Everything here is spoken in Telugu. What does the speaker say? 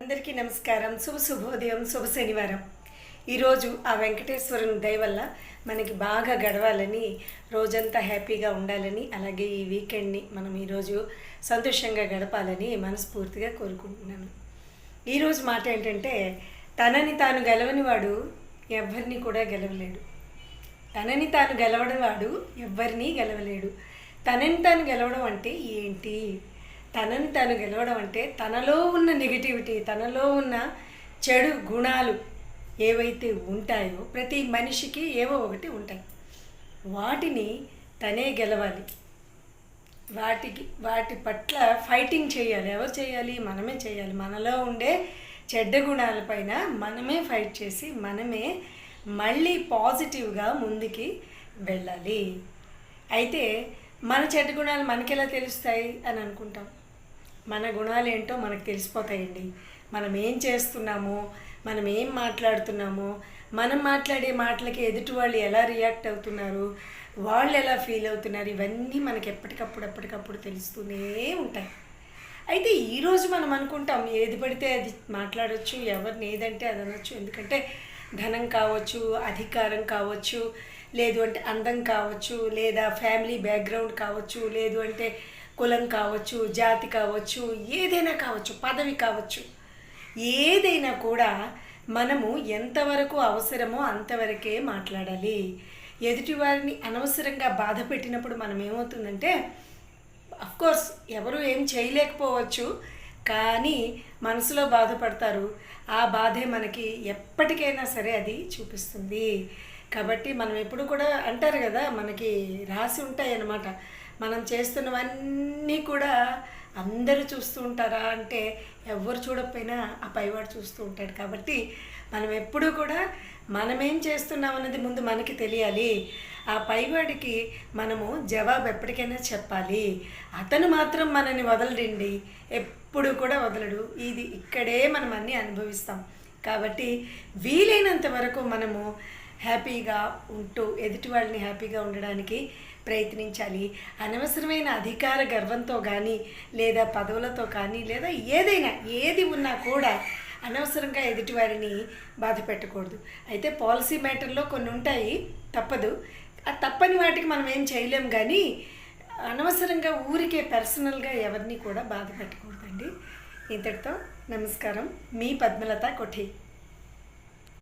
అందరికీ నమస్కారం. శుభోదయం, శుభ శనివారం. ఈరోజు ఆ వెంకటేశ్వరుని దయ వల్ల మనకి బాగా గడవాలని, రోజంతా హ్యాపీగా ఉండాలని, అలాగే ఈ వీకెండ్ని మనం ఈరోజు సంతోషంగా గడపాలని మనస్ఫూర్తిగా కోరుకుంటున్నాను. ఈరోజు మాట ఏంటంటే, తనని తాను గెలవని వాడు ఎవ్వరిని కూడా గెలవలేడు. తనని తాను గెలవడం వాడు ఎవ్వరినీ గెలవలేడు. తనని తాను గెలవడం అంటే ఏంటి? తనని తాను గెలవడం అంటే తనలో ఉన్న నెగిటివిటీ, తనలో ఉన్న చెడు గుణాలు ఏవైతే ఉంటాయో ప్రతి మనిషికి ఏవో ఒకటి ఉంటాయి. వాటిని తనే గెలవాలి. వాటి పట్ల ఫైటింగ్ చేయాలి. ఎవరు చేయాలి? మనమే చేయాలి. మనలో ఉండే చెడ్డ గుణాలపైన మనమే ఫైట్ చేసి మనమే మళ్ళీ పాజిటివ్గా ముందుకి వెళ్ళాలి. అయితే మన చెడ్డ గుణాలు మనకెలా తెలుస్తాయి అని అనుకుంటాం. మన గుణాలు ఏంటో మనకు తెలిసిపోతాయండి. మనం ఏం చేస్తున్నామో, మనం ఏం మాట్లాడుతున్నామో, మనం మాట్లాడే మాటలకి ఎదుటి వాళ్ళు ఎలా రియాక్ట్ అవుతున్నారు, వాళ్ళు ఎలా ఫీల్ అవుతున్నారు, ఇవన్నీ మనకి ఎప్పటికప్పుడు తెలుస్తూనే ఉంటాయి. అయితే ఈరోజు మనం అనుకుంటాం ఏది పడితే అది మాట్లాడవచ్చు, ఎవరిని ఏదంటే అది అనొచ్చు. ఎందుకంటే ధనం కావచ్చు, అధికారం కావచ్చు, లేదు అంటే అందం కావచ్చు, లేదా ఫ్యామిలీ బ్యాక్గ్రౌండ్ కావచ్చు, లేదు అంటే కులం కావచ్చు, జాతి కావచ్చు, ఏదైనా కావచ్చు, పదవి కావచ్చు, ఏదైనా కూడా మనము ఎంతవరకు అవసరమో అంతవరకే మాట్లాడాలి. ఎదుటివారిని అనవసరంగా బాధ పెట్టినప్పుడు మనం ఏమవుతుందంటే, అఫ్కోర్స్ ఎవరు ఏం చేయలేకపోవచ్చు, కానీ మనసులో బాధపడతారు. ఆ బాధే మనకి ఎప్పటికైనా సరే అది చూపిస్తుంది. కాబట్టి మనం ఎప్పుడు కూడా అంటారు కదా, మనకి రాసి ఉంటాయి అన్నమాట. మనం చేస్తున్నవన్నీ కూడా అందరూ చూస్తూ ఉంటారా అంటే, ఎవరు చూడకపోయినా ఆ పైవాడు చూస్తూ ఉంటాడు. కాబట్టి మనం ఎప్పుడూ కూడా మనమేం చేస్తున్నాం అన్నది ముందు మనకి తెలియాలి. ఆ పైవాడికి మనము జవాబు ఎప్పటికైనా చెప్పాలి. అతను మాత్రం మనని వదలడండి, ఎప్పుడు కూడా వదలడు. ఇది ఇక్కడే మనం అన్నీ అనుభవిస్తాం. కాబట్టి వీలైనంత వరకు మనము హ్యాపీగా ఉంటూ ఎదుటి వాళ్ళని హ్యాపీగా ఉండడానికి ప్రయత్నించాలి. అనవసరమైన అధికార గర్వంతో కానీ, లేదా పదవులతో కానీ, లేదా ఏదైనా ఏది ఉన్నా కూడా అనవసరంగా ఎదుటివారిని బాధ పెట్టకూడదు. అయితే పాలసీ మ్యాటర్లో కొన్ని ఉంటాయి, తప్పదు. ఆ తప్పని వాటికి మనం ఏం చేయలేం. కానీ అనవసరంగా ఊరికే పర్సనల్గా ఎవరిని కూడా బాధ పెట్టకూడదండి. ఇంతటితో నమస్కారం. మీ పద్మలత కొఠి.